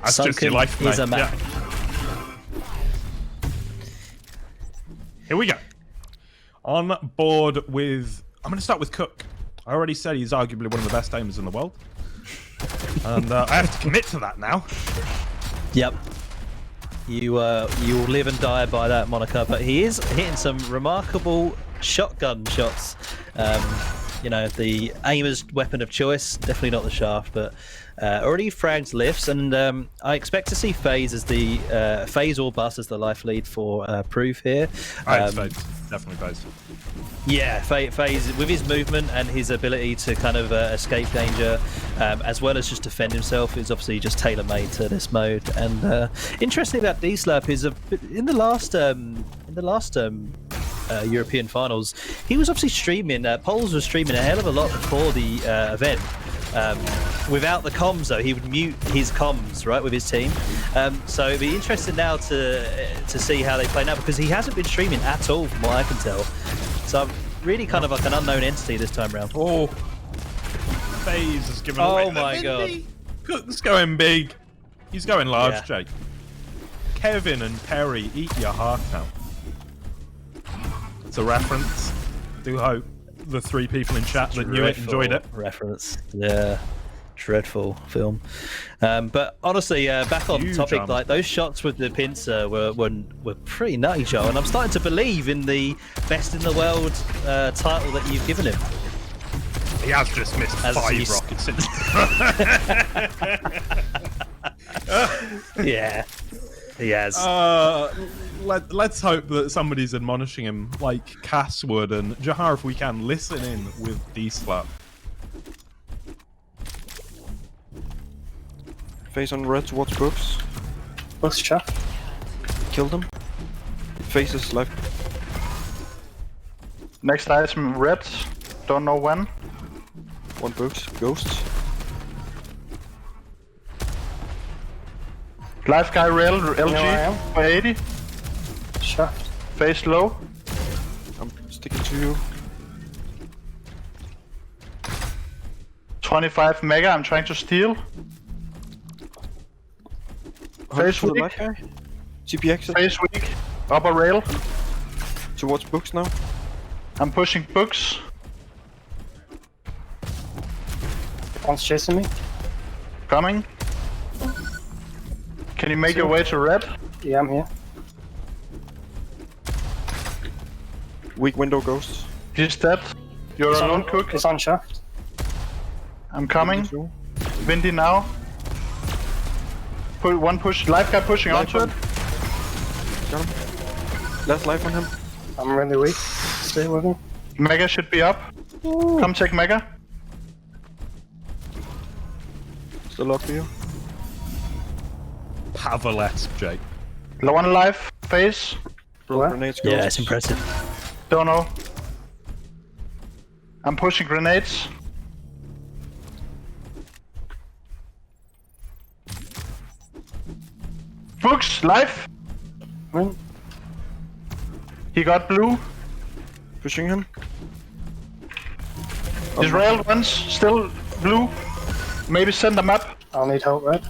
That's just your life, mate. Yeah. Here we go. On board with... I'm going to start with Cook. I already said he's arguably one of the best aimers in the world. And I have to commit to that now. Yep. You will live and die by that moniker, but he is hitting some remarkable shotgun shots. You know, the aimer's weapon of choice, definitely not the shaft, but already fragged lifts, and I expect to see FaZe as the FaZe or Bust as the life lead for Proof here. FaZe. Definitely FaZe. Yeah, FaZe with his movement and his ability to kind of escape danger, as well as just defend himself, is obviously just tailor-made to this mode. And interesting about D-Slurp is in the last European finals, he was obviously streaming. Poles was streaming a hell of a lot before the event. Without the comms though, he would mute his comms right with his team. So it'd be interesting now to see how they play now, because he hasn't been streaming at all from what I can tell. So I'm really kind of like an unknown entity this time around. Oh, FaZe has given away. Oh my god! Cook's going big. He's going large, Jake. Kevin and Perry, eat your heart out. It's a reference. Do hope the 3 people in chat that knew it enjoyed it. Reference, yeah, dreadful film. But honestly, back on Huge topic, armor. like those shots with the pincer were pretty nutty, Joe, and I'm starting to believe in the best in the world title that you've given him. He has just missed 5 rockets. Yeah, he has. Let's hope that somebody's admonishing him, like Cass would, and Jahar, if we can, listen in with D-Slap. FaZe on red towards books. What's shaft? Killed him. FaZe is life. Next item, red. Don't know when. 1 books. Ghosts. Life guy rail, LG, Yeah, for 80. Shaft. Face low. I'm sticking to you. 25 mega, I'm trying to steal. Face For the weak. life guy. TP exit. Face weak. Upper rail. Towards books now. I'm pushing books. One's chasing me. Coming. Can you make your way to red? Yeah, I'm here. Weak window ghosts. He's dead. You're He's alone, on, Cook. He's on shaft. I'm coming. Two. Windy now. Put 1 push. Life guy pushing Life onto it. Got him. Last life on him. I'm really weak. Stay with me. Mega should be up. Come check Mega. Still up for you. Pavalesque, Jake. Low on life. Face. Throw What? grenades. Ghosts. Yeah, it's impressive. Don't know. I'm pushing grenades. Books, life. Win. He got blue. Pushing him. His railed ones still blue. Maybe send them up. I'll need help, red.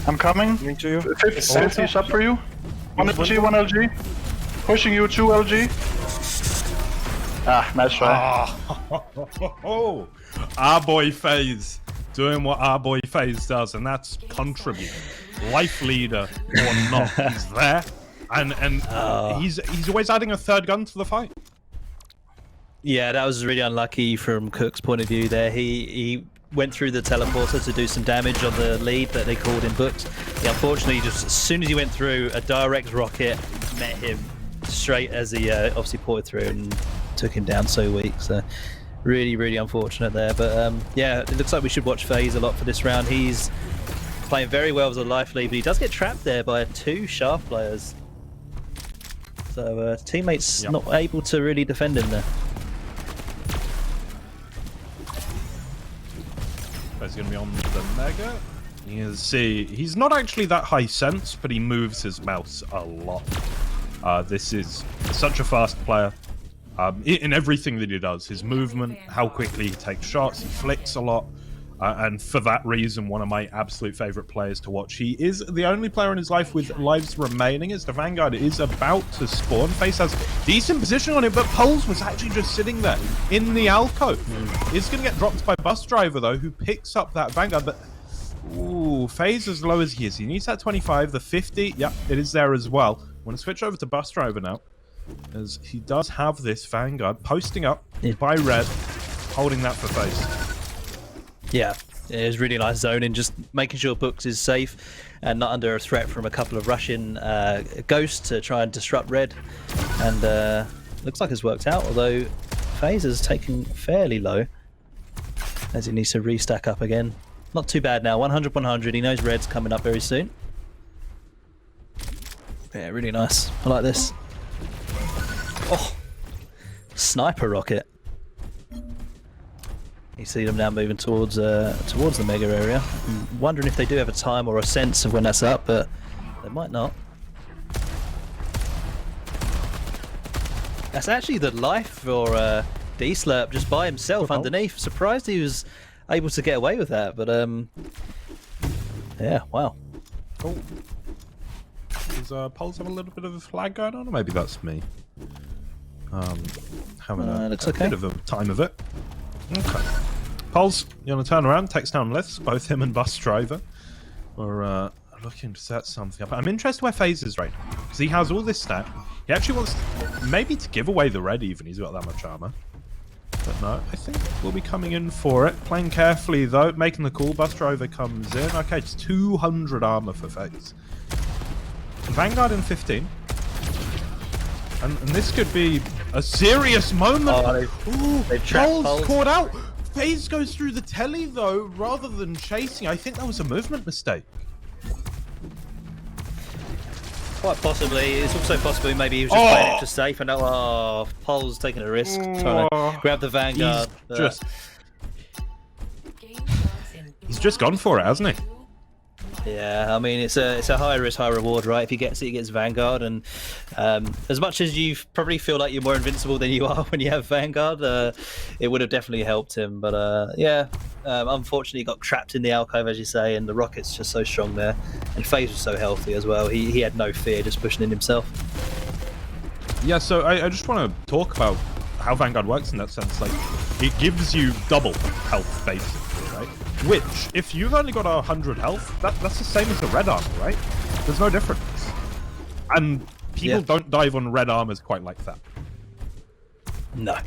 I'm coming. Coming to you. 50 is up for you. 1 LG, 1 LG. Pushing you, 2 LG. Ah, nice try. Oh, our boy FaZe doing what our boy FaZe does, and that's contribute. Life leader or not, he's there, and he's always adding a 3rd gun to the fight. Yeah, that was really unlucky from Cook's point of view there. He went through the teleporter to do some damage on the lead that they called in booked. He unfortunately, just as soon as he went through, a direct rocket met him straight as he obviously ported through and took him down so weak. So really, really unfortunate there. But yeah, it looks like we should watch FaZe a lot for this round. He's playing very well as a life lead, but he does get trapped there by 2 shaft players. So teammates not able to really defend him there. He's going to be on the Mega. You can see he's not actually that high sense, but he moves his mouse a lot. This is such a fast player. In everything that he does, his movement, how quickly he takes shots, he flicks a lot. And for that reason, one of my absolute favorite players to watch. He is the only player in his life with lives remaining as the Vanguard is about to spawn. FaZe has decent position on it, but Poles was actually just sitting there in the alcove. It's going to get dropped by Bus Driver, though, who picks up that Vanguard. But, ooh, FaZe as low as he is. He needs that 25, the 50. Yep, it is there as well. I want to switch over to Bus Driver now, as he does have this Vanguard posting up by Red, holding that for FaZe. Yeah, it was really nice zoning, just making sure Books is safe and not under a threat from a couple of Russian ghosts to try and disrupt Red. And looks like it's worked out, although FaZe has taken fairly low as he needs to restack up again. Not too bad now, 100-100. He knows Red's coming up very soon. Yeah, really nice. I like this. Oh, sniper rocket. You see them now moving towards the mega area. I'm wondering if they do have a time or a sense of when that's up, but they might not. That's actually the life for D-Slurp just by himself underneath. Surprised he was able to get away with that, but yeah, wow. Oh. Does Poles have a little bit of a flag going on, or maybe that's me? Having a bit of a time of it. Okay. Poles, you want to turn around, takes down lifts, both him and Bus Driver. We're looking to set something up. I'm interested where FaZe is right now, because he has all this stack. He actually wants maybe to give away the red even, he's got that much armor. But no, I think we'll be coming in for it. Playing carefully though, making the call. Bus Driver comes in. Okay, it's 200 armor for FaZe. Vanguard in 15. And this could be a serious moment. Oh, they've trapped Poles caught out. FaZe goes through the telly though, rather than chasing. I think that was a movement mistake. Quite possibly. It's also possible maybe he was just playing extra safe and now Poles taking a risk, trying to grab the Vanguard. He's just gone for it, hasn't he? Yeah, I mean it's a high risk, high reward, right? If he gets it, he gets Vanguard, and as much as you probably feel like you're more invincible than you are when you have Vanguard, it would have definitely helped him. But yeah, unfortunately, he got trapped in the alcove, as you say, and the rocket's just so strong there, and FaZe was so healthy as well. He had no fear, just pushing in himself. Yeah, so I just want to talk about how Vanguard works in that sense. Like, it gives you double health, basically, right? Which, if you've only got 100 health, that's the same as the red armor, right? There's no difference. And people don't dive on red armors quite like that. No,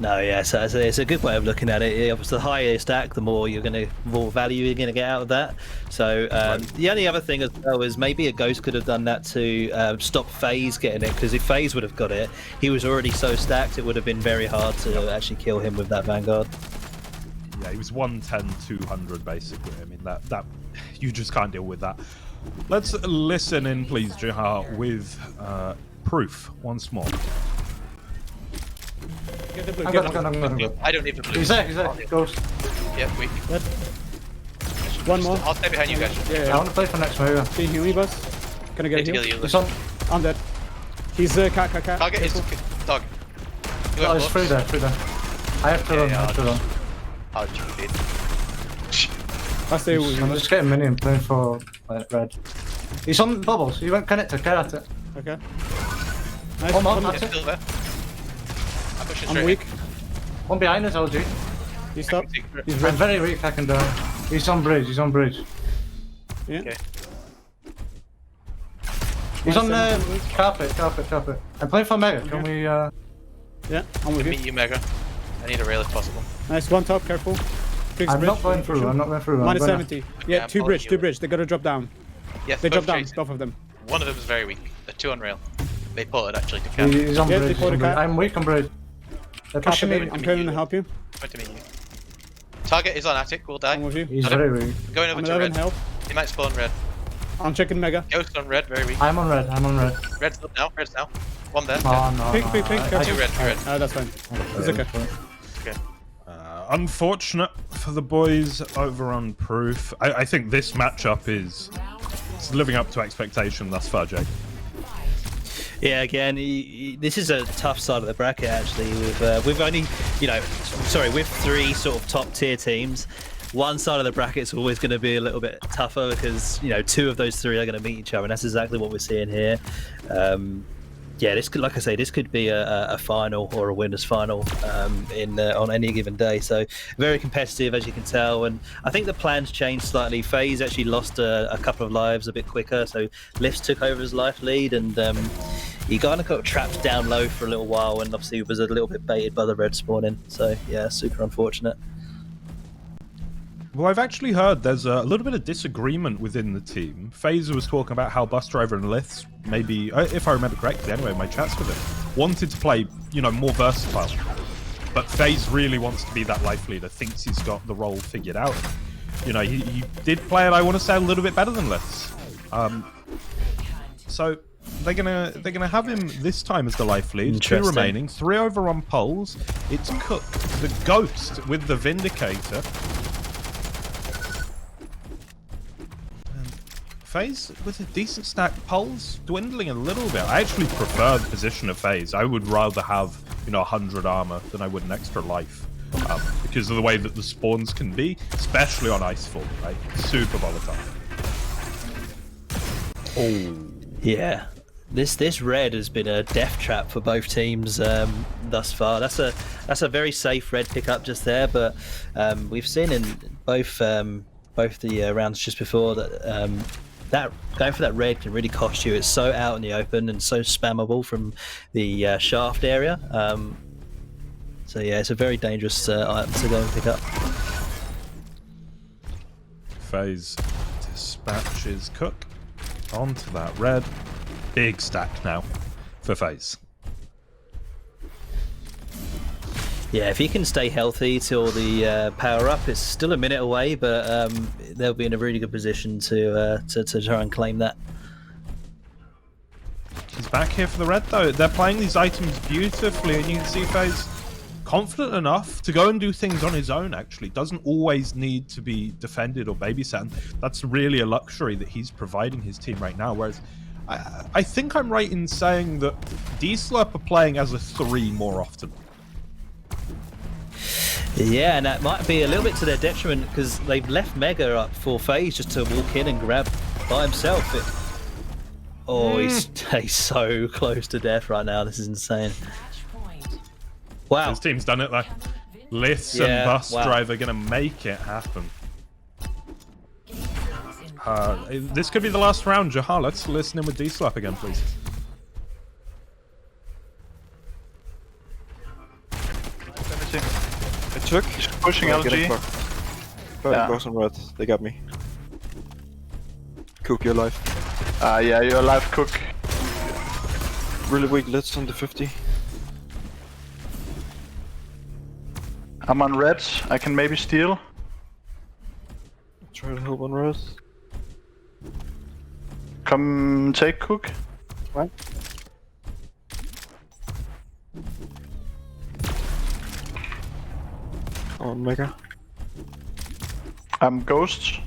yeah. So it's a good way of looking at it. Obviously, the higher your stack, the more value you're gonna get out of that. So the only other thing as well is maybe a ghost could have done that to stop FaZe getting it, because if FaZe would have got it, he was already so stacked. It would have been very hard to actually kill him with that Vanguard. Yeah, he was 110, 200 basically. I mean, that you just can't deal with that. Let's listen in, please, Jihar, with proof once more. Get the blue, I don't need the blue. He's there, Ghost. Yeah, wait. One more. I'll stay behind you guys. Yeah, I want to play for next move. Can you heal me, boss? Can I get a heal? He's on. I'm dead. He's cat. Target is dog. Oh, it's through there. I have to run, Oh, stupid. I stay with you. I'm just getting minion playing for red. He's on bubbles. You won't connect to care at it. Okay. Nice. He's still there. I'm pushing straight. I'm weak. One behind us, LG. He's up. He's red. I'm very weak, I can die. He's on bridge. Yeah. Okay. He's on the carpet. I'm playing for Mega. Can we Yeah, I'm with you. Meet you, Mega. I need a rail if possible. Nice, one top, careful. I'm not going through. Minus 70. Yeah, two bridge. They gotta drop down. Yes, They drop down, both of them. One of them is very weak. They're two on rail. They ported actually to cap. He's on bridge. I'm weak on bridge. They're pushing me. I'm coming to help you. Going to meet you. Target is on attic. We'll die. I'm with you. He's very weak. Going over to red. Help. He might spawn red. I'm checking Mega. Ghost on red. Very weak. I'm on red. Red's up now. One there. No. Pink. Two red. That's fine. It's okay. Unfortunate for the boys over on proof. I think this matchup is living up to expectation thus far, Jake. Yeah, again, this is a tough side of the bracket actually. We've only, with three sort of top tier teams. one side of the bracket's always going to be a little bit tougher because, you know, 2 of those 3 are going to meet each other, and that's exactly what we're seeing here. Yeah, this could, like I say, this could be a final or a winners' final on any given day. So very competitive, as you can tell. And I think the plans changed slightly. FaZe actually lost a couple of lives a bit quicker, so Lifts took over his life lead, and he kind of got trapped down low for a little while, and obviously was a little bit baited by the red spawning. So yeah, super unfortunate. Well, I've actually heard there's a little bit of disagreement within the team. FaZe was talking about how Bus Driver and Liths, maybe, if I remember correctly, anyway, my chats with him, wanted to play, you know, more versatile. But FaZe really wants to be that life leader, thinks he's got the role figured out. You know, he did play it, I want to say, a little bit better than Liths. So they're gonna have him this time as the life lead. 2 remaining, 3 over on poles. It's Cook, the Ghost, with the Vindicator. FaZe with a decent stack. Poles dwindling a little bit. I actually prefer the position of FaZe. I would rather have, you know, 100 armor than I would an extra life, because of the way that the spawns can be, especially on Icefall, right? Super volatile. Oh yeah, this red has been a death trap for both teams thus far. That's a very safe red pickup just there, but we've seen in both the rounds just before that. That going for that red can really cost you. It's so out in the open and so spammable from the shaft area. So yeah, it's a very dangerous item to go and pick up. FaZe dispatches Cook onto that red. Big stack now for FaZe. Yeah, if he can stay healthy till the power up, it's still a minute away, but they'll be in a really good position to try and claim that. He's back here for the red though. They're playing these items beautifully, and you can see FaZe confident enough to go and do things on his own. Actually, doesn't always need to be defended or babysat. That's really a luxury that he's providing his team right now. Whereas, I think I'm right in saying that D-Slurp are playing as a 3 more often. Yeah, and that might be a little bit to their detriment because they've left Mega up for FaZe just to walk in and grab by himself. He's so close to death right now. This is insane. Wow. His team's done it though. Liths and Bus Driver gonna make it happen. This could be the last round, Jahar. Let's listen in with D-Slap again, please. I took. He's pushing LG. Yeah. Goes on red. They got me. Cook, you're alive. Yeah, you're alive, Cook. Really weak lids on the 50. I'm on red. I can maybe steal. Try to help on red. Come take Cook. What? On Mega. I'm Ghost.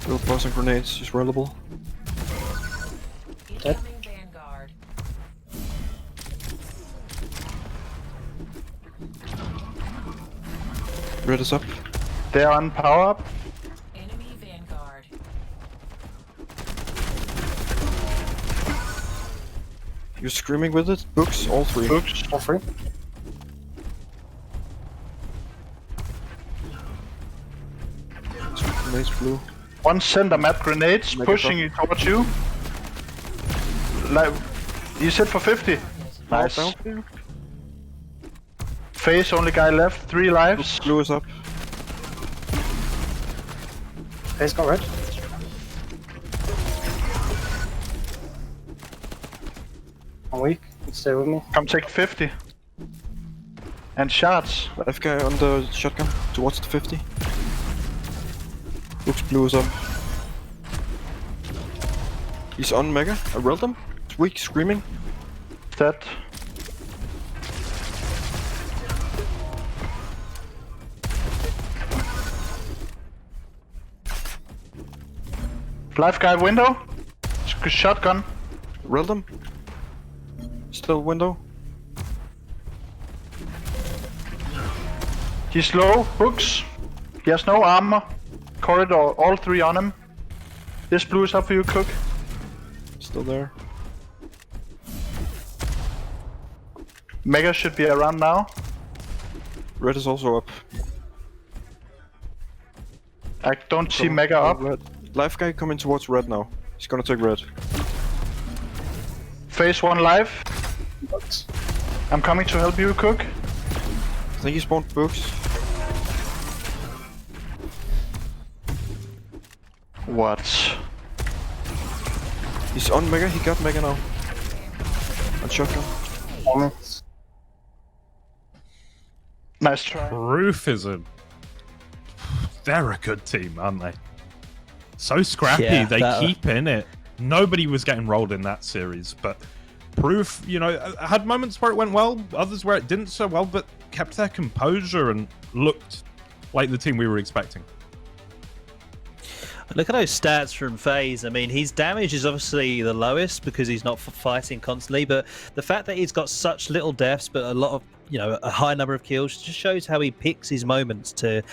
Little boss and grenades, just rollable. Dead. Red is up. They're on power up. Enemy Vanguard. You're screaming with it? Books, all 3. Books. All 3. Grenades blue. One center map grenades Mega pushing you towards you. Like, you said for 50. Nice. Down. Face, only guy left. 3 lives. Blue is up. Face got red. I'm weak. Stay with me. Come take 50. And shots. Left guy on the shotgun towards the 50. Looks blue is up. He's on Mega. I rolled him. It's weak, screaming. Dead. Life guy window. Shotgun. Rolled him. Still window. He's low, hooks. He has no armor. Corridor, all 3 on him. This blue is up for you, Cook. Still there. Mega should be around now. Red is also up. I don't see Mega up. Red. Life guy coming towards red now. He's gonna take red. Phase 1 live. I'm coming to help you, Cook. I think he spawned books. What? He's on Mega, he got Mega now. On shotgun. Nice try. Proof is they're a good team, aren't they? So scrappy, Yeah, they keep in it. Nobody was getting rolled in that series, but Proof, you know, had moments where it went well, others where it didn't so well, but kept their composure and looked like the team we were expecting. Look at those stats from FaZe. I mean, his damage is obviously the lowest because he's not fighting constantly, but the fact that he's got such little deaths but a lot of, you know, a high number of kills just shows how he picks his moments to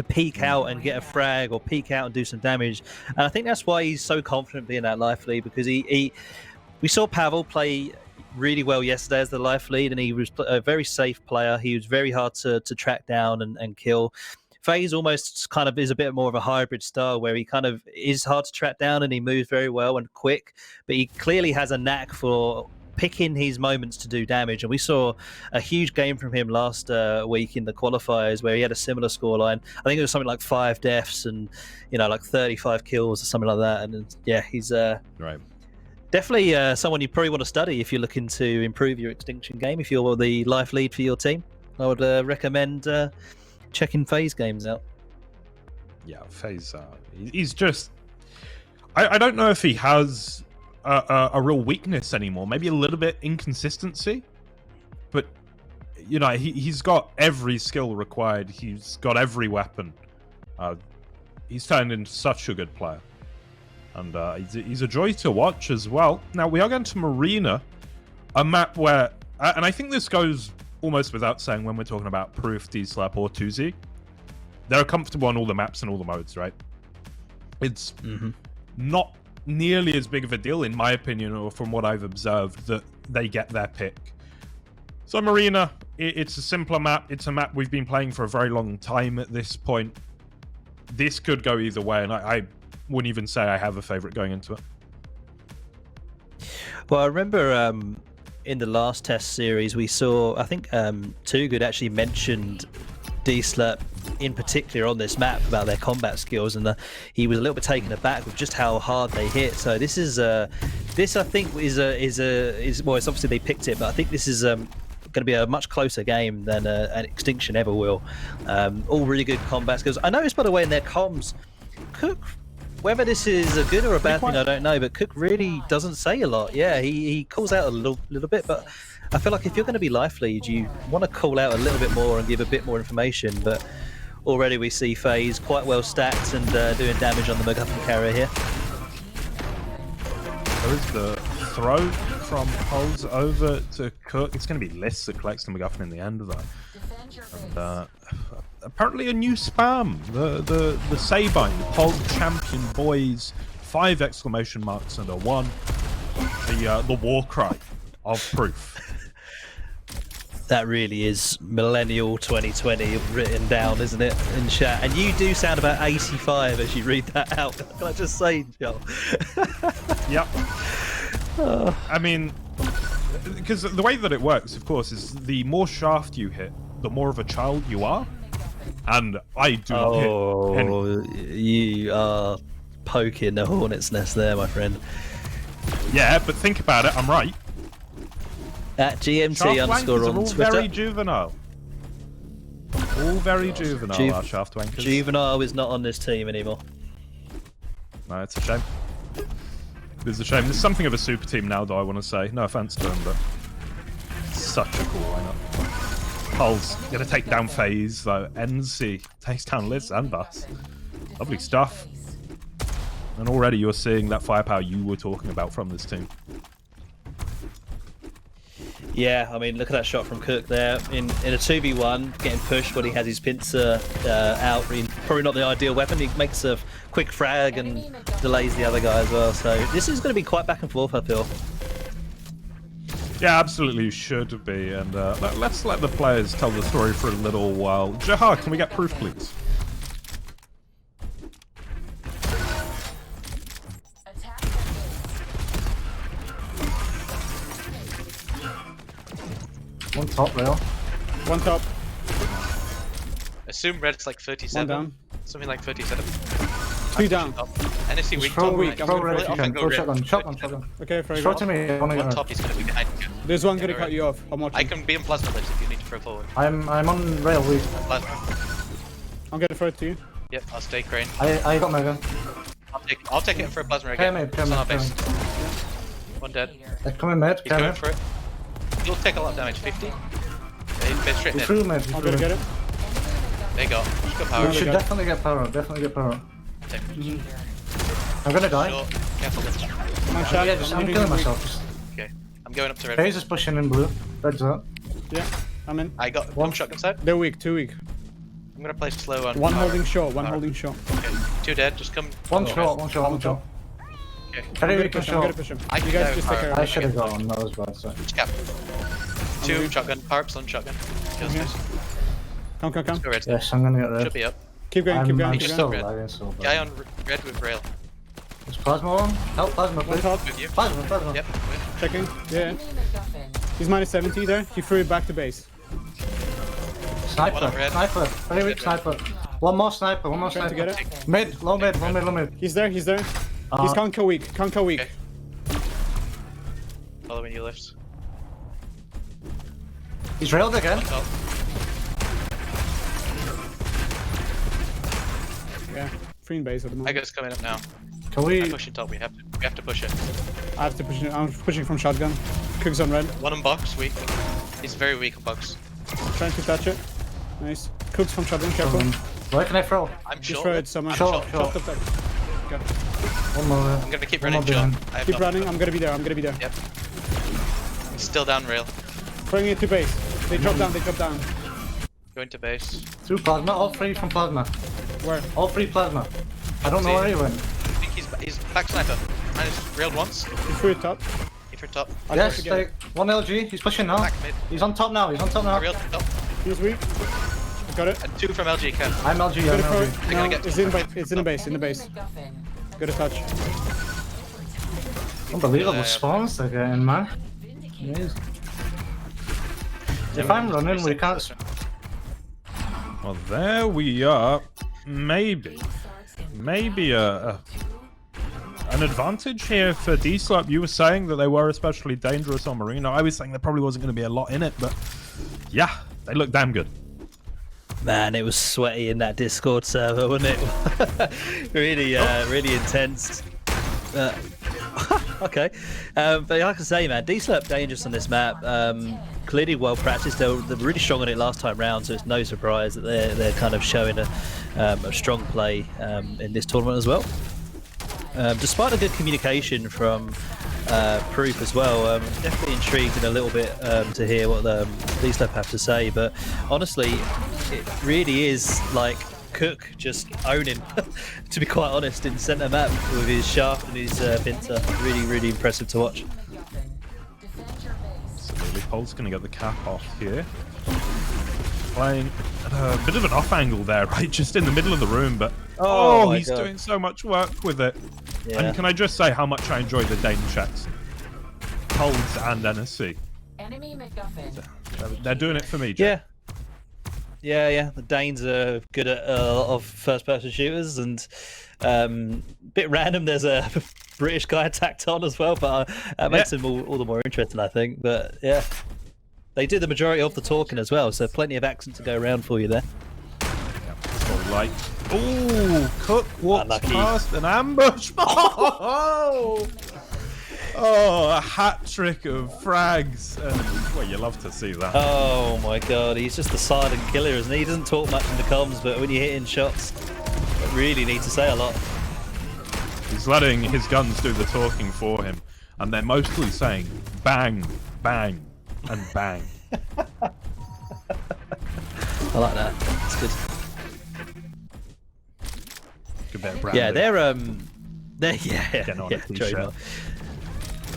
peek out and get a frag or peek out and do some damage. And I think that's why he's so confident being that life lead, because we saw Pavel play really well yesterday as the life lead, and he was a very safe player. He was very hard to track down and kill. FaZe almost kind of is a bit more of a hybrid style where he kind of is hard to track down and he moves very well and quick, but he clearly has a knack for picking his moments to do damage. And we saw a huge game from him last week in the qualifiers where he had a similar scoreline. I think it was something like 5 deaths and, you know, like 35 kills or something like that. And yeah, he's right. Definitely someone you probably want to study if you're looking to improve your Extinction game. If you're the life lead for your team, I would recommend checking FaZe games out. Yeah, FaZe. He's just. I don't know if he has a real weakness anymore. Maybe a little bit inconsistency, but you know he's got every skill required. He's got every weapon. He's turned into such a good player, and he's a joy to watch as well. Now we are going to Marina, a map where, and I think this goes almost without saying when we're talking about Proof, D-Slap, or 2Z. They're comfortable on all the maps and all the modes, right? It's not nearly as big of a deal, in my opinion, or from what I've observed, that they get their pick. So Marina, it's a simpler map. It's a map we've been playing for a very long time at this point. This could go either way, and I wouldn't even say I have a favorite going into it. Well, I remember in the last test series we saw, I think Too Good actually mentioned D-Slurp in particular on this map about their combat skills, and he was a little bit taken aback with just how hard they hit. So this is this I think is well, it's obviously they picked it, but I think this is going to be a much closer game than an Extinction ever will. All really good combat skills. I noticed, by the way, in their comms, Cook, whether this is a good or a bad thing, I don't know, but Cook really doesn't say a lot. Yeah, he calls out a little bit, but I feel like if you're going to be life lead, you want to call out a little bit more and give a bit more information. But already we see FaZe quite well stacked and doing damage on the MacGuffin carrier here. There is the throw from Pulse over to Cook. It's going to be Liss that collects the MacGuffin in the end of that. And, apparently a new spam, the Sabine, the Pulse Champion Boys, 5 exclamation marks and a 1. The war cry of Proof. That really is millennial 2020 written down, isn't it, in chat? And you do sound about 85 as you read that out. Can I just say, Joel? Yep. I mean, because the way that it works, of course, is the more shaft you hit, the more of a child you are. And I do not hit any. You are poking the hornet's nest there, my friend. Yeah, but think about it, I'm right. At GMT Shaft underscore wankers on are all Twitter. very juvenile. All very juvenile, our shaft wankers. Juvenile is not on this team anymore. No, it's a shame. It's a shame. There's something of a super team now, though, I want to say. No offense to him, but such a cool lineup. Pulse gonna take down FaZe, though. NC takes down Liz and Bus. Lovely stuff. And already you're seeing that firepower you were talking about from this team. Yeah, I mean, look at that shot from Cook there. In a 2v1, getting pushed when he has his pincer out. Probably not the ideal weapon. He makes a quick frag and delays the other guy as well. So this is going to be quite back and forth uphill. Yeah, absolutely should be. And let's let the players tell the story for a little while. Jahar, can we get proof, please? One top rail. One top. Assume red's like 37. One down. Something like 37. Two down. NSC weak Throw top. weak. Right. Throw red Really if you often can. go Throw red. shotgun. Shotgun. Shotgun. Okay, very Throw good. to me. I wanna One get top, red. he's gonna be behind you. There's one gonna Yeah, cut you off. I'm watching. I can be in plasma lids if you need to throw forward. I'm on rail weak. Plasma. I'm gonna throw it to you. Yep, I'll stay crane. I got mega. I'll take it in for a plasma again. Mid. It's on our base. One dead. They're coming mid. He's going for it. He'll take a lot of damage. 50. They're straight He's in. through mid. I'm gonna get it. They got. He's got power. We should definitely get power. Definitely get power. I'm gonna die. Short. Careful this time. I'm shot. Yeah, I'm leaving killing you weak. myself. Just Okay. I'm going up to red. Phase is pushing in blue. Red's up. Yeah, I'm in. I got One one shotgun side. They're weak. Too weak. I'm gonna play slow on One power. holding short. One Power. holding short. Okay. Two dead. Just come. One Oh, shot. One shot. One shot. Okay. I'm Carry gonna weak and push him. I'm gonna shot. push him. I You can guys go just take power. care of I it. should have gone. That was bad. Sorry. Which cap? Two shotgun. Power ups on shotgun. Kills Okay. this. Come. Go red. Yes, I'm gonna get Should red. be up. Keep going. Keep going. I'm Keep still going. red. lagging so bad. Guy on red with rail. Is plasma on? Help plasma, One please. top. With you. Plasma. Yep. With. Checking. Yeah. Enemy MacGuffin. He's minus 70 there. He threw it back to base. Sniper. One on red. Sniper. Very weak sniper. One more sniper. One more Trying to sniper. get it. Mid. Low mid. Low mid. He's there. He's there. He's counter weak. Counter weak. Okay. Following you lifts. He's railed again. Top. Yeah. Free in base at the moment. Tiger's coming up now. Can we? I'm pushing top. We have to push it. I have to push it. I'm pushing from shotgun. Cook's on red. One on box. Weak. He's very weak on box. Trying to touch it. Nice. Cook's from shotgun. Careful. Where can I throw? I'm Just short. throw it somewhere. Short. Top. Okay. One more. I'm gonna keep One running more short. behind. I have Keep nothing. running. I'm gonna be there. I'm gonna be there. Yep. He's still down rail. Throwing it to base. They drop down. They drop down. Going to base. Two plasma. All three from plasma. Where? All three plasma. I don't know where he went. I think he's back sniper. And he's railed once. He threw it top. He for top. I Yes, tried to get take it. one LG. He's pushing now. Back mid. He's on top now. He's on top I now. railed top. He's weak. I got it. And two from LG Ken. I'm LG. I'm Gonna throw LG. it. gotta No, get- it's in base. It's in the base. In the base. MacGuffin. Good touch. Unbelievable Yeah. spawns they're getting, man. Amazing. If I'm running, we can't. Well, there we are. Maybe an advantage here for D-Slurp. You were saying that they were especially dangerous on Marina. I was saying there probably wasn't going to be a lot in it, but yeah, they look damn good. Man, it was sweaty in that Discord server, wasn't it? really intense. Okay. But like I say, man, D-Slurp dangerous on this map. Clearly well practiced. They're really strong on it last time round, so it's no surprise that they're kind of showing a strong play in this tournament as well. Despite the good communication from Proof as well, definitely intrigued in a little bit to hear what the D-Slurp have to say. But honestly, it really is like Cook just owning, to be quite honest, in centre map with his shaft and his pincer. Really impressive to watch. Absolutely, Pol's going to get the cap off here. Playing a bit of an off angle there, right? Just in the middle of the room, but Oh my he's God. doing so much work with it. Yeah. And can I just say how much I enjoy the Dane checks? Colds and NSC. Enemy MacGuffin. They're doing it for me, Jay. Yeah. The Danes are good at a lot of first-person shooters, and bit random. There's a British guy attacked on as well, but that makes him all the more interesting, I think. But yeah, they do the majority of the talking as well, so plenty of accent to go around for you there. So like, ooh, Cook walks Unlucky. past an ambush. Oh, a hat trick of frags. And, well, you love to see that. Oh my God, he's just a silent killer, isn't he? He doesn't talk much in the comms, but when you're hitting shots, you really need to say a lot. He's letting his guns do the talking for him, and they're mostly saying bang, bang, and bang. I like that. It's good. Good bit of branding. Yeah, they're Getting on a t-shirt. trademark.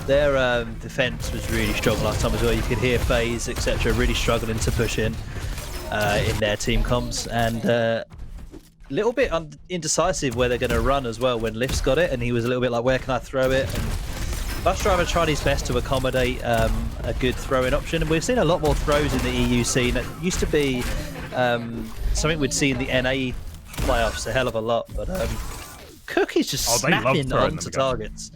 Their defense was really strong last time as well. You could hear FaZe, etc., really struggling to push in their team comms, and a little bit indecisive where they're going to run as well when Lift's got it, and he was a little bit like, where can I throw it? And Busdriver tried his best to accommodate a good throwing option, and we've seen a lot more throws in the EU scene. It used to be something we'd see in the NA playoffs a hell of a lot, but Cook is just snapping onto targets.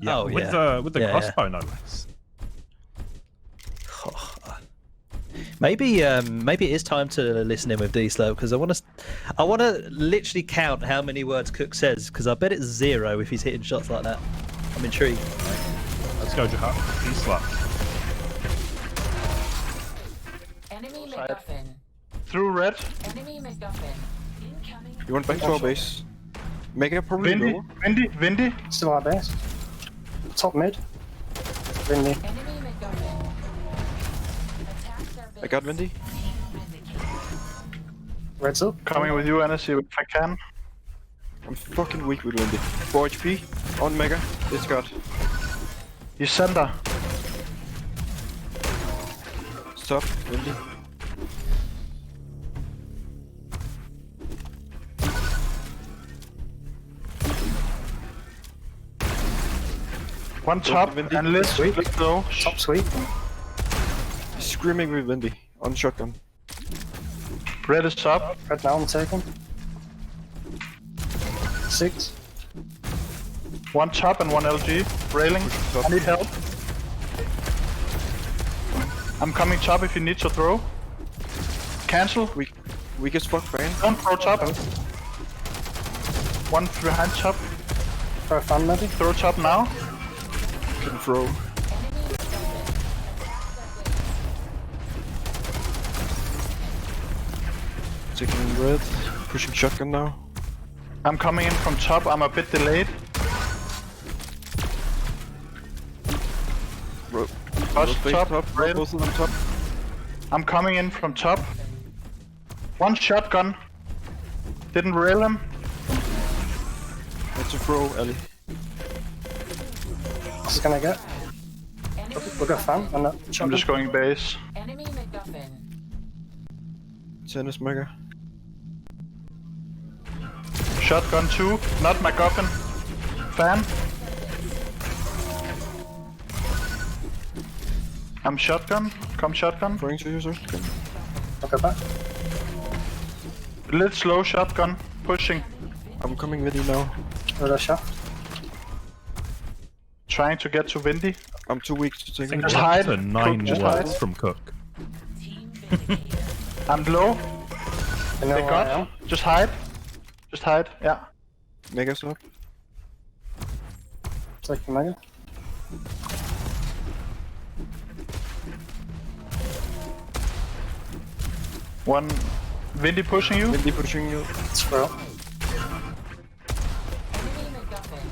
Yeah, with the crossbow, no less. Maybe it is time to listen in with D-Slope, because I want to literally count how many words Cook says, because I bet it's 0 if he's hitting shots like that. I'm intrigued. Let's go, Jahat. D-Slope. Enemy MacGuffin. Through red. Enemy MacGuffin. Incoming. You want back to our base? Mega probably lower. Windy. Still our base. Top mid. Windy. Enemy MacGuffin. Attack their base. I got Windy. Red's up. Coming with you, Anna, see if I can. I'm fucking weak with Windy. 4 HP on Mega. It's got. You center. Stop, Windy. One top Windy. and let's go. Top sweep. He's screaming with Windy on shotgun. Red is top. Red now, I'm taking. 6. One top and one LG. Railing. I need help. I'm coming top if you need to throw. Cancel. Weak as fuck, man. Don't throw top. One behind top. For a fan maybe. Throw top now. Can throw. Taking red. Pushing shotgun now. I'm coming in from top. I'm a bit delayed. Push top. Rail. Both of them top. I'm coming in from top. One shotgun. Didn't rail him. That's a throw, Ellie. What's he gonna get? We've got a fan and that. I'm just going base. Enemy MacGuffin. Tennis Mega. Shotgun 2. Not MacGuffin. Fan. I'm shotgun. Come shotgun. Throwing to user. I'll go back. Little slow shotgun. Pushing. I'm coming with you now. Red a shot. Trying to get to Windy. I'm too weak to I take think it. Just we're hide. up to 9 Just words hide. from Cook. I'm low. You know They where I got. am. Just hide. Just hide. Yeah. Mega's up. Taking Mega. One. Windy pushing you. Windy pushing you. Let's throw. Enemy MacGuffin.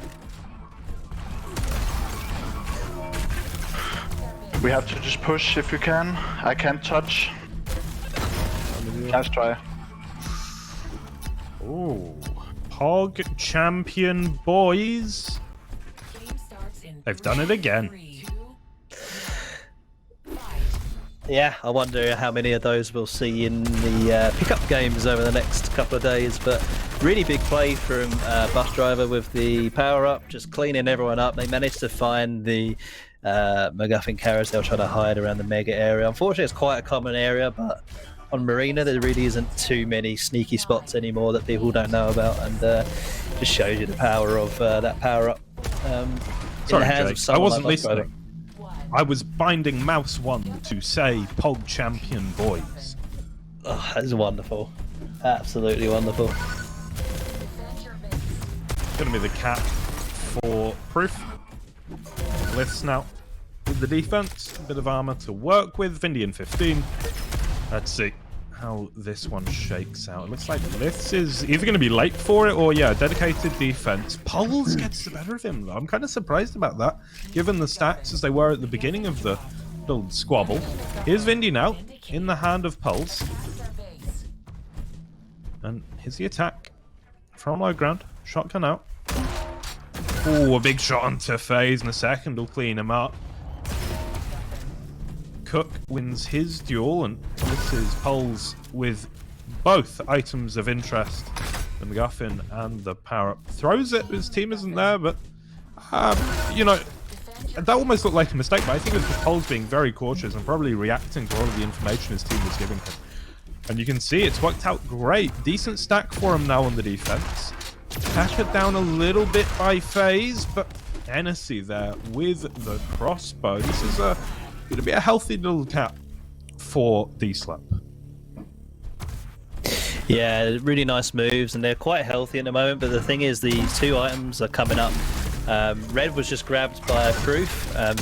We have to just push if you can. I can't touch. Nice try. Ooh. Pog champion boys. Game starts in They've done it again. 3, 2, Yeah, I wonder how many of those we'll see in the pickup games over the next couple of days. But really big play from Busdriver with the power up, just cleaning everyone up. They managed to find the MacGuffin carousel trying to hide around the mega area. Unfortunately, it's quite a common area, but on Marina there really isn't too many sneaky spots anymore that people don't know about, and just shows you the power of that power up. In Sorry, the hands Jake, of someone I wasn't like Busdriver. listening. I was binding mouse 1 to say Pog champion boys. Oh, that is wonderful. Absolutely wonderful. Gonna be the cat for proof. Lifts now with the defense. A bit of armor to work with. Vindy in 15. Let's see how this one shakes out. It looks like Liths is either going to be late for it or, yeah, dedicated defense. Pulse gets the better of him, though. I'm kind of surprised about that, given the stats as they were at the beginning of the build squabble. Here's Vindy now, in the hand of Pulse. And here's the attack. From low ground, shotgun out. Ooh, a big shot onto FaZe in a second will clean him up. Cook wins his duel, and this is Pulse with both items of interest. The MacGuffin and the power-up. Throws it, his team isn't there, but, you know, that almost looked like a mistake, but I think it was just Pulse being very cautious and probably reacting to all of the information his team was giving him. And you can see it's worked out great. Decent stack for him now on the defense. Tackered down a little bit by FaZe, but Hennessy there with the crossbow. This is going to be a healthy little cap for D-Slap. Yeah, really nice moves, and they're quite healthy at the moment, but the thing is, these two items are coming up. Red was just grabbed by Proof,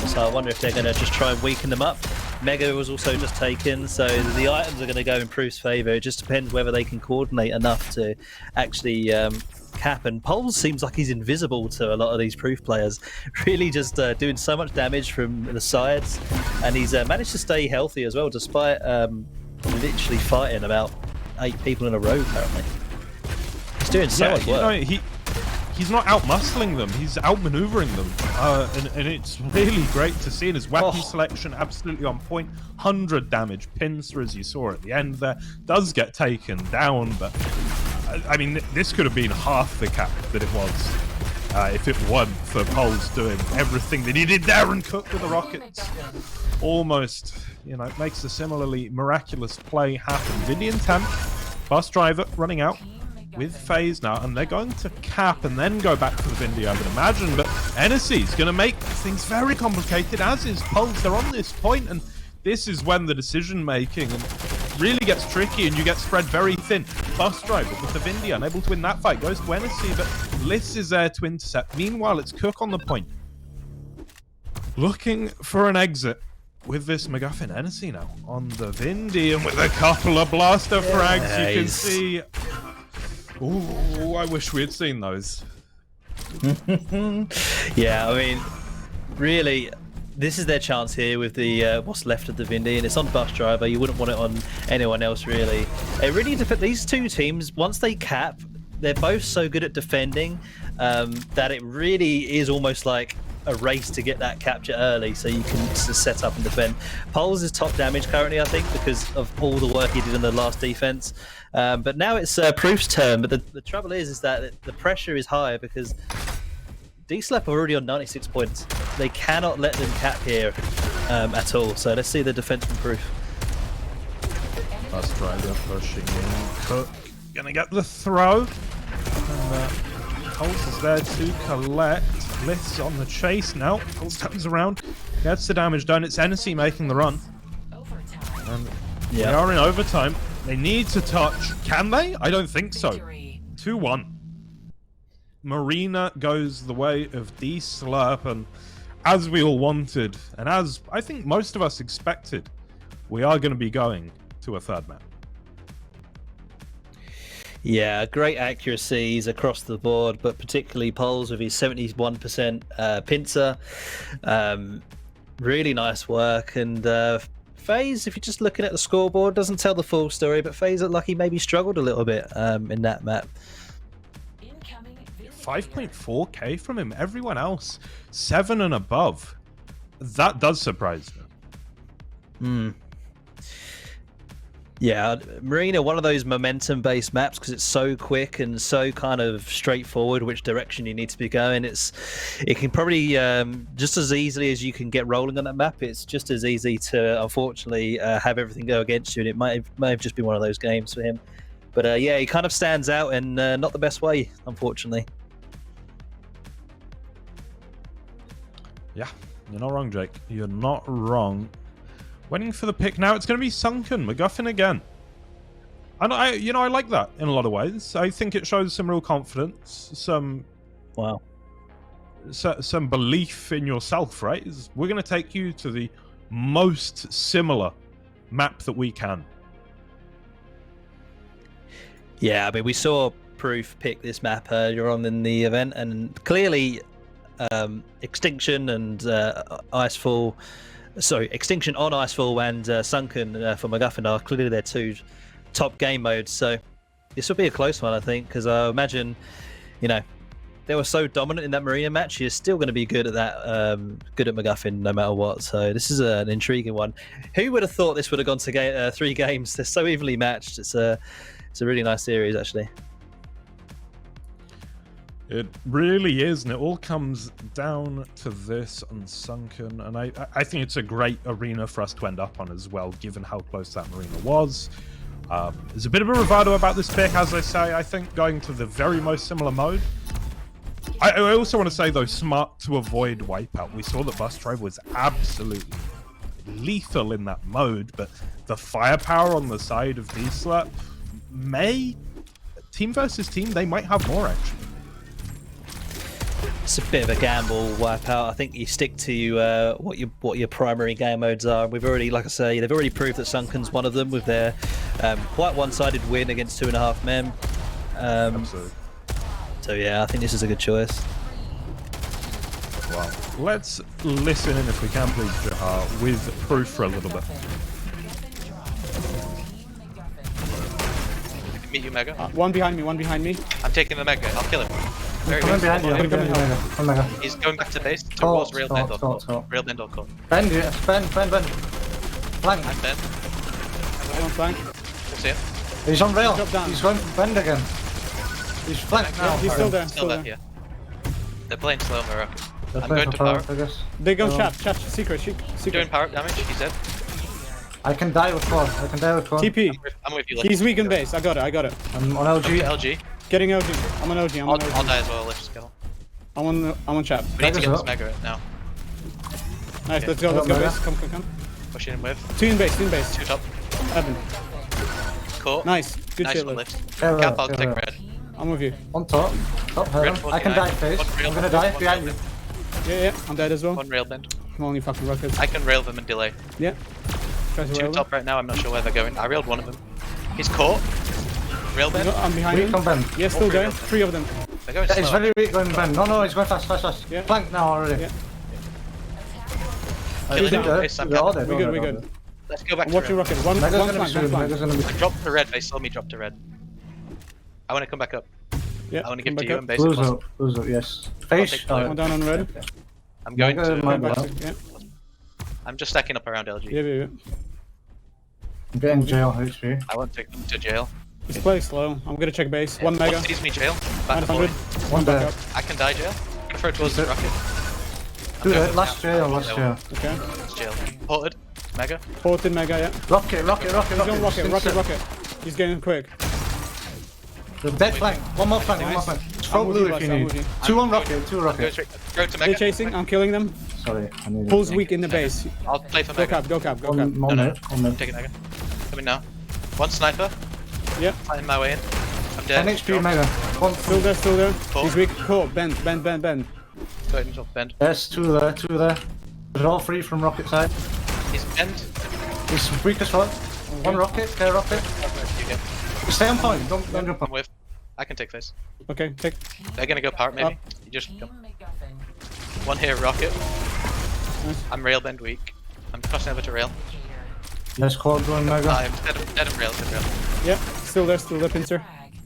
so I wonder if they're going to just try and weaken them up. Mega was also just taken, so the items are going to go in Proof's favour. It just depends whether they can coordinate enough to actually cap. And Pulse seems like he's invisible to a lot of these Proof players, really just doing so much damage from the sides, and he's managed to stay healthy as well, despite literally fighting about 8 people in a row currently. He's doing so much work. You know, he's not out-muscling them, he's out-maneuvering them. And it's really great to see. And his weapon selection absolutely on point. 100 damage. Pincer, as you saw at the end there, does get taken down, but I mean, this could have been half the cap that it was if it weren't for Pulse doing everything that he did there, and Cook with the rockets. Almost, you know, makes a similarly miraculous play happen. Vindian 10, bus driver running out with FaZe now, and they're going to cap and then go back to the Vindy, I would imagine. But Hennessy's going to make things very complicated, as is Pulse. They're on this point, and this is when the decision making really gets tricky and you get spread very thin. Bus driver with the Vindy, unable to win that fight, goes to Hennessy, but Liss is there to intercept. Meanwhile, it's Cook on the point, looking for an exit with this MacGuffin. Hennessy now on the Vindy, and with a couple of blaster frags, you can see. Ooh, I wish we had seen those. Yeah, I mean, really, this is their chance here with the what's left of the Vindy, and it's on Bus Driver. You wouldn't want it on anyone else, really. It really depends. These two teams, once they cap, they're both so good at defending that it really is almost like a race to get that capture early, so you can set up and defend. Pulse is top damage currently, I think, because of all the work he did in the last defense. But now it's Proof's turn. But the trouble is that the pressure is high because D-Slap are already on 96 points. They cannot let them cap here at all. So let's see the defense from Proof. Bus driver pushing in. Cook gonna get the throw. And Pulse is there to collect. Liss on the chase now. Pulse comes around, gets the damage done. It's Hennessy making the run. And they are in overtime. They need to touch. Can they? I don't think so. 2-1. Marina goes the way of D-Slurp, and as we all wanted, and as I think most of us expected, we are going to be going to a third map. Yeah, great accuracies across the board, but particularly Pulse with his 71% pincer. Really nice work. And FaZe, if you're just looking at the scoreboard, doesn't tell the full story, but FaZe looked like he maybe struggled a little bit in that map. 5.4k from him. Everyone else 7 and above. That does surprise me. Yeah, Marina, one of those momentum-based maps because it's so quick and so kind of straightforward which direction you need to be going. It can probably just as easily as you can get rolling on that map. It's just as easy to unfortunately have everything go against you, and it may have just been one of those games for him. But yeah, he kind of stands out in not the best way, unfortunately. Yeah, you're not wrong, Jake. You're not wrong. Waiting for the pick now. It's going to be Sunken. MacGuffin again. And I like that in a lot of ways. I think it shows some real confidence, some belief in yourself, right? We're going to take you to the most similar map that we can. Yeah, I mean, we saw Proof pick this map earlier on in the event, and clearly Extinction and Icefall sorry, Extinction on Icefall and Sunken for MacGuffin are clearly their two top game modes. So this will be a close one, I think, because I imagine, you know, they were so dominant in that Marina match. You're still going to be good at that, good at MacGuffin no matter what. So this is an intriguing one. Who would have thought this would have gone to 3 games? They're so evenly matched. It's a really nice series, actually. It really is, and it all comes down to this Unsunken, and I think it's a great arena for us to end up on as well, given how close that Marina was. There's a bit of a bravado about this pick, as I say. I think going to the very most similar mode. I also want to say, though, smart to avoid wipeout. We saw that Bus Drive was absolutely lethal in that mode, but the firepower on the side of D-Slurp team versus team, they might have more, actually. It's a bit of a gamble wipeout. I think you stick to what your primary game modes are. We've already, like I say, they've already proved that Sunken's one of them with their quite one-sided win against 2.5 men. Absolutely. So yeah, I think this is a good choice. Well, let's listen in, if we can please, Jahar, with proof for a little bit. I can meet you, Mega. One behind me, one behind me. I'm taking the Mega. I'll kill him. Very Come in good. behind you. Come behind you. Omega. He's going back to base towards real bend or Talk. core. Real bend or core. Bend, yes. Bend. Flank. I'm bend. One flank. We'll see him. He's on rail. Drop down. He's going for bend again. He's flanked now. He's still there. Still there, yeah. They're playing slow, my rocket. They're I'm playing going to for power. I guess. They go chat. Secret. Doing power damage, he's dead. I can die with quad. TP. I'm with you. He's weak in base. I got it. I'm on Come LG. to LG. Getting OG. I'm on OG. I'll die as well, let's go. I'm on chat. We need to get Mega's this up. Mega now. Nice. Yeah. Let's go Mega. base. Come. Pushing him with. 2 in base. 2 top. Evan. Caught. Nice. Good Nice shit, one Liv. lift. Careful, Cap, I'll careful. take red. I'm with you. On top. Top heaven. Red one I can die behind. face. One real I'm gonna bend, die one behind real you. Yeah. I'm dead as well. One rail bend. Come on, you fucking rockets. I can rail them and delay. Yeah. Try to 2 rail top right now, I'm not sure where they're going. I railed one of them. He's caught. Rail bend. I'm behind We him. come bend. Yeah, still there. 3 of them. They're going He's slow. very weak going bend. No, he's going fast. Yeah. Flank now already. Yeah. Killing He's him. there. Base, I'm They're all capping. there. We good. Let's go back I'm to watching red. rocket. One Mega's flank. gonna be One soon. flank. Mega's gonna be. I dropped to red, they saw me drop to red. I want to come back up. Yeah. I want to come give to back you up. and base if possible. Blues up, yes. Face. take Oh, blue. One down on red. I'm going Mega to. might Back well. to, yeah. I'm just stacking up around LG. Yeah. I'm getting jail HP. I won't take them to jail. He's playing slow. I'm gonna check base. One mega. One sees me jail. Back 900. forward. One back there. up. I can die jail. Prefer towards the rocket. Two there. going Last down. jail. Okay. It's jail. Ported. Mega. Ported mega, yeah. Rocket. He's going rocket. He's getting quick. The dead flank. One more flank. Nice. Throw I'm with blue you, if you Buzz, I'm need. with you. 2 on rocket. 2 Go rocket. straight. Go to They're Mega. chasing. I'm killing them. Sorry. I need Pulls it. weak in the base. I'll play for Go Mega. cap. Go One cap. more No. minute. 1 minute. Take it Mega. Coming now. One sniper. Yeah. Fighting my way in. I'm 10 dead. HP Mega. One. Still there. Cool. He's weak. Cool. Bend. Go ahead and top bend. Yes, 2 there. They're all free from rocket side. He's bend. He's weak as well. One rocket. Care rocket. You get. Stay on point. Don't jump I'm up. with. I can take face. Okay, take. They're gonna go power maybe. You just come. One here, rocket. I'm rail bend weak. I'm crossing over to rail. Yes, quad going Mega. I'm dead of rail. Yeah. Still there, pincer.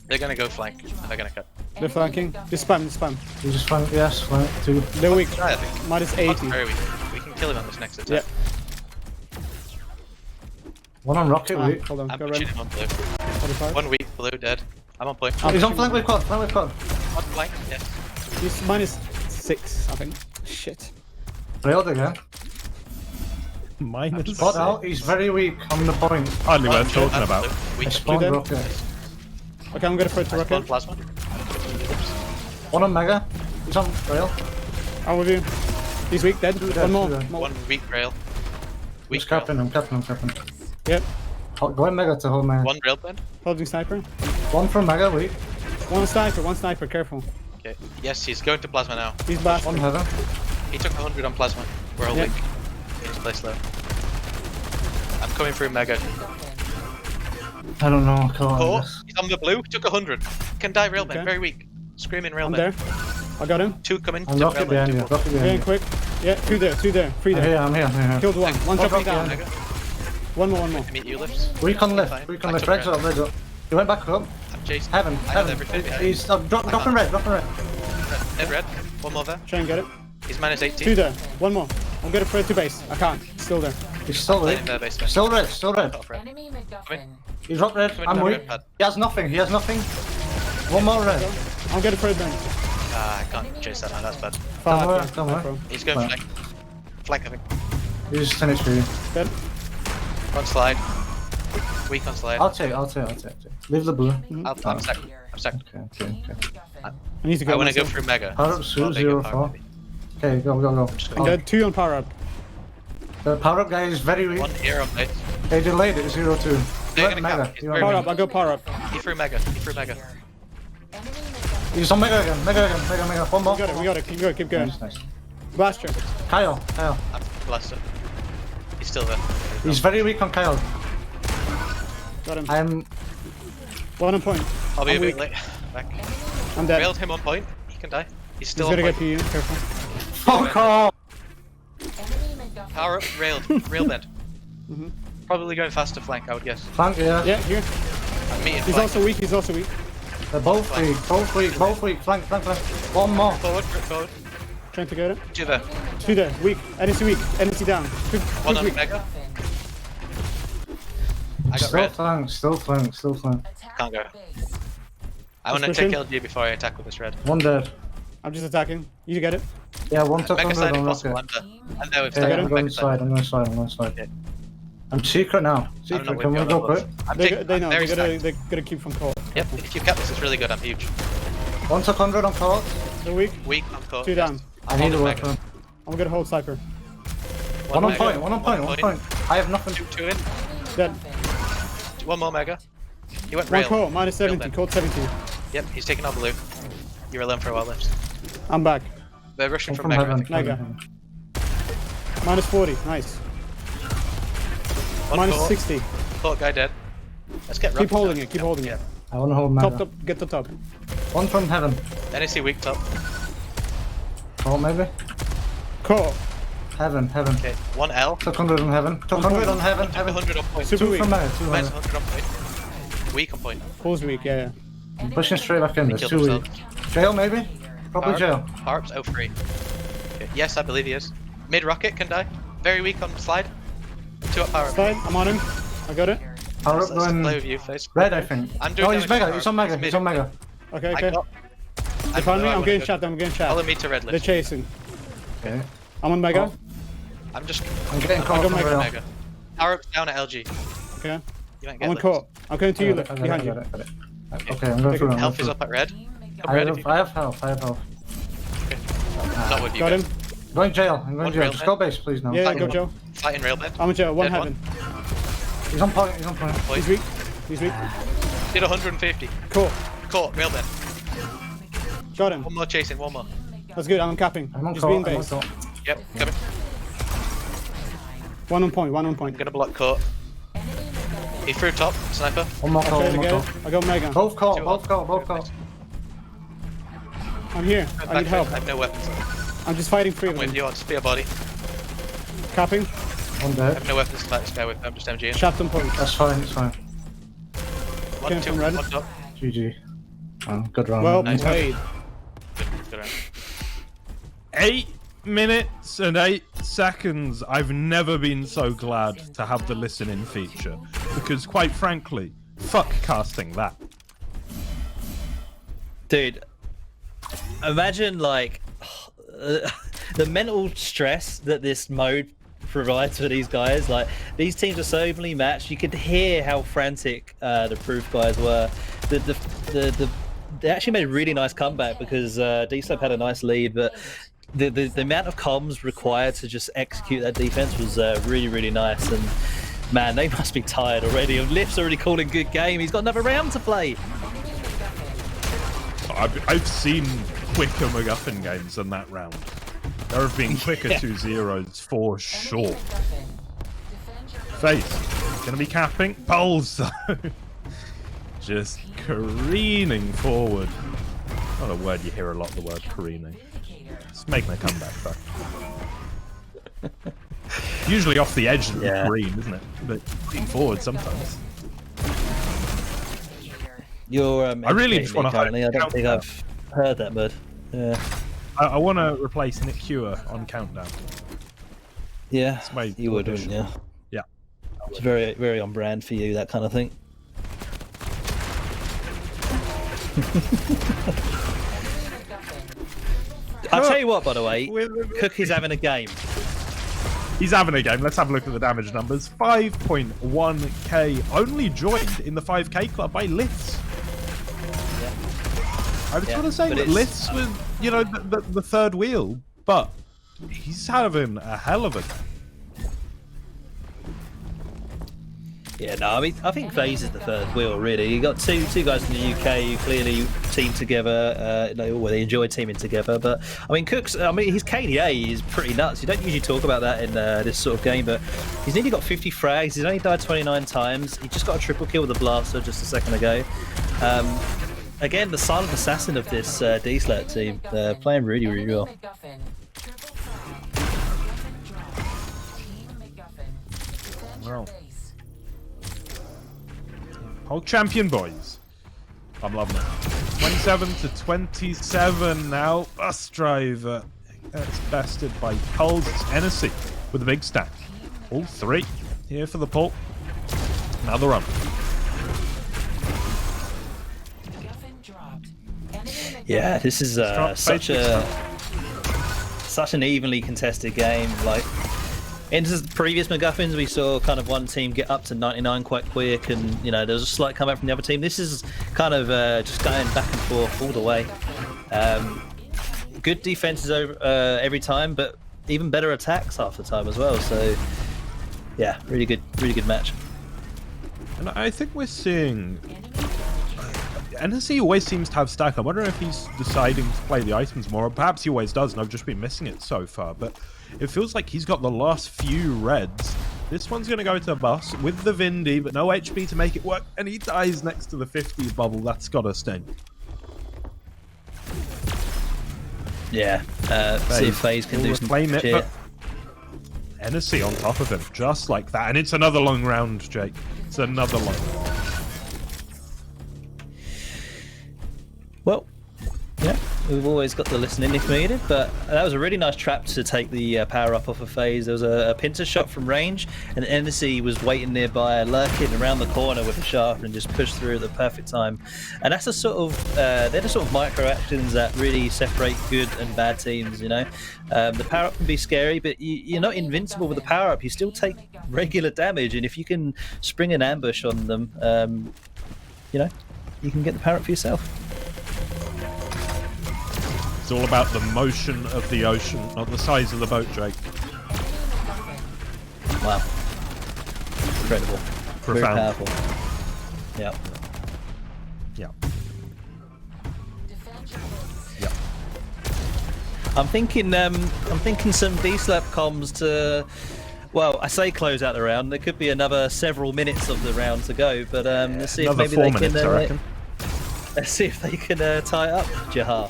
They're gonna go flank. And they're gonna cut. They're flanking. Just spam. You just flank. Yes, flank. 2. They're weak. Try, I think. Minus One's 80. very weak. We can kill him on this next attack. One on rocket. Weak. Hold on. I'm Go pushing red. him on blue. 45. One weak, blue, dead. I'm on point. He's on flank with quad. One flank, yes. He's minus 6, I think. Shit. Railed again. Minus Quad out. He's very weak on the point. Hardly worth Blue, talking about. blue. I Weak. spawned dead? rocket. Okay, I'm gonna throw it to One rocket. plasma. One on Mega. He's on rail. I'm with you. He's weak, dead. dead, One more. two dead. One weak rail. He's Weak rail. capping. I'm capping. Yep. Go in Mega to hold Mega. One rail bend. Holding sniper. One from Mega. Weak. One sniper, careful. Okay. Yes, he's going to plasma now. He's back. One heaven. He took 100 on plasma. We're all Yeah. weak. He needs to play slow. I'm coming through mega. I don't know. Come on. Oh, Yes. he's on the blue. Took 100. Can die railbend. Okay. Very weak. Screaming I'm railbend. there. I got him. 2 coming. I'm took rocket railbend, behind two you. more. Rocket Getting behind you. quick. Yeah, two there, three there. I'm here. Killed one. One dropping down. Mega. One more. Meet you lifts. Recon left. Fine. Recon I left. took Red's up. Red's up. He went back up. I'm chasing. Heaven. I have everything behind. He's dropping red. Dropping red. Dead red. One more there. Try and get it. He's minus 18. Two there. One more. I'm gonna pray to base. I can't. It's still there. He's still Playing weak. there, basement. Still red. Still red. Top red. Enemy MacGuffin. He's dropped red. Come in, I'm come in, weak. pad. He has nothing. One more red. I'm gonna pray then. Ah, I can't chase that now. That's bad. Fuck. Don't worry. He's going Right. flank. Flank, I think. He's 10 HP. Dead. On slide. Weak on slide. I'll take. Leave the blue. I'm second. Okay. I need to go. I want to go myself. through Mega. Power up, Well, they go 0-4. power, maybe. Okay, go. I'm dead. Two on power up. The power up guy is very weak. One here on base. They delayed it 0-2. They're He went gonna mega. cap. He went Power mega. up. I go power up. He threw Mega. He's on mega again. Mega. One more. We got it. Keep going. Nice. Blaster. Kyle. I'm blessed. He's still there. He's very weak on Kyle. Got him. I'm. One on point. I'll be I'm a bit weak. late. Back. I'm dead. Railed him on point. He can die. He's He's still gonna on get point. to you. Careful. Fuck off! Power up, railed. Rail bend. Probably going faster flank, I would guess. Flank, yeah. Yeah, here. I'm meeting He's flank. also weak. They're both weak. Flank. One more. Forward. Trying to get it. Two there. Two there. Weak. NC weak. NC down. One on weak. Mega. I got red. Still flank. Can't go. I want to push take in. LG before I attack with this red. One dead. I'm just attacking. You get it. Yeah, one took Mega on side red if on possible. rocket. I'm there with Yeah, Mega I'm going side. slide. I'm going slide. Okay. I'm secret now. I'm not Can with we you, go I'm quick? I'm They taking- know. I'm very They're stacked. gonna keep from court. Yep, if you cap this, it's really good. I'm huge. One took 100 on court. They're weak. Weak on court. Two down. I need to holding work Mega. on. I'm gonna hold sniper. One on Mega. point. One point. I have nothing. Two in. Dead. One more Mega. He went One rail. court. Minus 70. then. Court 70. Yep, he's taking out blue. You were alone for a while left. I'm back. They're rushing One from from Mega. I heaven. think. Mega. Minus 40. Nice. One Minus court. 60. Court guy dead. Let's get Keep rocket holding down. it. Keep holding it. I want to hold mega. Top. Get the top. One from heaven. NSC weak top. Court maybe? Court. Heaven. Okay, one L. Took 100 on heaven. Took 100 on heaven. 100 on point. Super Two weak. from mega. Two Minus mega. 100 on point. Weak on point. Court's weak. Yeah. I'm pushing straight back in. There's Killed two himself. weak. Jail maybe? Probably jail. Harps 03. Okay. Yes, I believe he is. Mid rocket can die. Very weak on slide. Two up power. Slide. I'm on him. I got it. Power up Let's play going with you, face. red, I think. I'm doing Oh, he's damage mega. to He's on power. mega. He's He's on mid. mega. Okay. I Okay. got. They found me. I I'm wanna getting go- shot. I'm getting shot. Follow me to red They're list. chasing. Okay. I'm on mega. Oh. I'm just. I'm getting caught go from mega. rail. Mega. Power up down at LG. Okay. You might I'm get on lift. court. I'm going to you. Got it, Behind you. got it. Okay, I'm going through. Health is up at red. Come I red if you have health. not with you. Got guys. him. Going jail. I'm going One jail. rail Just then. go base, please now. Yeah. Go Joe. Fighting rail bend. I'm in jail. One Dead heaven. He's on point. He's weak. He's weak. Did 150. Cool. Court, rail bend. Got him. One more chasing, one more. That's good. I'm capping. I'm on He's call. being I'm on based. call. Yep, coming. One on point. One on point. Gonna block court. He threw top, sniper. One more call. Okay, One more together. call. I got mega. Both call. Two Both up. call. Both call. I'm here. I need help. I have no weapons. I'm just fighting three I'm of with them. you, I'll just be a body. Capping. One I dead. have no weapons to fight this guy with, I'm just MGing. Shot on point. That's fine. It's fine. One, Came two, from red. one top. GG. Oh, good round. Well Nice. played. Good round. 8 minutes and 8 seconds. I've never been so glad to have the listening feature because, quite frankly, fuck casting that. Dude, imagine like the mental stress that this mode provides for these guys. Like, these teams are so evenly matched. You could hear how frantic the Proof guys were. They actually made a really nice comeback because D-Slap had a nice lead, but the amount of comms required to just execute that defense was really nice. And man, they must be tired already. And Lift's already calling good game. He's got another round to play. I've seen quicker MacGuffin games than that round. There have been quicker 2-0s for sure. Face, gonna be capping. Pulse, just careening forward. Not a word you hear a lot, the word careening. It's making a comeback though. Usually off the edge of the Yeah. green, isn't it? But lean forward sometimes. You're I really educating just me wanna hope currently. I don't think countdown. I've heard that, bud. Yeah. I want to replace Nick Cure on Countdown. Yeah, my you would, wouldn't you? Yeah. It's very, very on brand for you, that kind of thing. I'll tell you what, by the way, Cook is having a game. He's having a game. Let's have a look at the damage numbers. 5.1k. Only joined in the 5k club by Liths. I was sort of saying that Liths was, you know, the third wheel, but he's having a hell of a game. Yeah, no, I mean, I think FaZe is the third wheel, really. You got two guys from the UK who clearly team together. They enjoy teaming together. But I mean, Cook's, his KDA is pretty nuts. You don't usually talk about that in this sort of game, but he's nearly got 50 frags. He's only died 29 times. He just got a triple kill with a blaster just a second ago. Again, the silent assassin of this D-Slat team. They're playing really, really well. Well. Whole champion, boys. I'm loving it. 27 to 27 now. Bus driver gets bested by Coles. It's Hennessy with a big stack. All three here for the pull. Another run. Yeah, this is such an evenly contested game. Like, in the previous MacGuffins, we saw kind of one team get up to 99 quite quick, and you know there was a slight comeback from the other team. This is kind of just going back and forth all the way. Good defenses over every time, but even better attacks half the time as well. So, yeah, really good match. And I think we're seeing. NSC always seems to have stack. I wonder if he's deciding to play the items more, or perhaps he always does, and I've just been missing it so far. But it feels like he's got the last few reds. This one's going to go to Bus with the Vindy, but no HP to make it work, and he dies next to the 50 bubble. That's got to sting. Yeah, see if FaZe can do some it, shit. but NSC on top of him, just like that. And it's another long round, Jake. It's another long round. Well, yeah, we've always got the listening if needed, but that was a really nice trap to take the power up off of FaZe. There was a pincer shot from range, and Hennessy was waiting nearby, lurking around the corner with a shaft and just pushed through at the perfect time. And that's the sort of, they're the sort of micro actions that really separate good and bad teams, you know. The power up can be scary, but you're not invincible with the power up. You still take regular damage, and if you can spring an ambush on them, you know, you can get the power up for yourself. It's all about the motion of the ocean, not the size of the boat, Jake. Wow. Incredible. Profound. Very powerful. Yeah. Yeah. I'm thinking some D-Slap comms to, well, I say close out the round. There could be another several minutes of the round to go, but let's see if Another maybe 4 they minutes, can. I reckon. Let's see if they can tie it up, Jahar.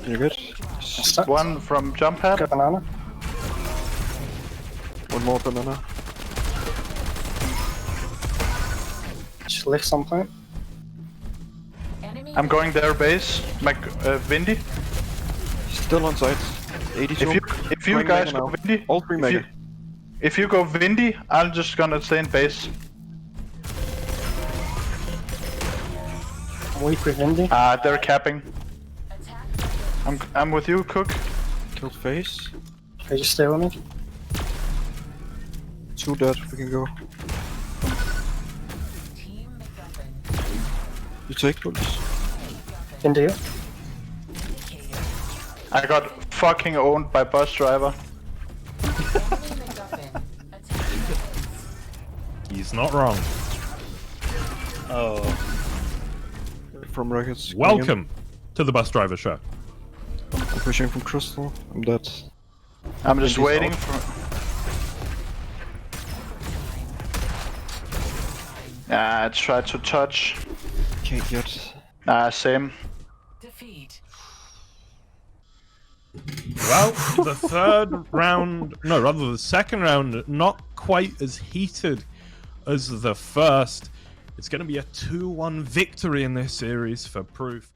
You're good. One from jump pad. Got banana. One more banana. Just lift something. I'm going their base. Vindy. Still on site. 82. If you Going guys mega go now. Vindy, All three mega. if you go Vindy, I'm just gonna stay in base. Weak with Indy. They're capping. I'm with you, Cook. Killed face. Can you stay with me? 2 dead. We can go. You take bullets. Indy here. I got fucking owned by bus driver. He's not wrong. Oh. From rockets. Welcome to the Bus Driver Show. I'm pushing from crystal. I'm dead. I'm just Vindy's waiting out. for. I tried to touch. Can't get. Same. Defeat. Well, the third round, no, rather the second round, not quite as heated as the first. It's going to be a 2-1 victory in this series for Proof.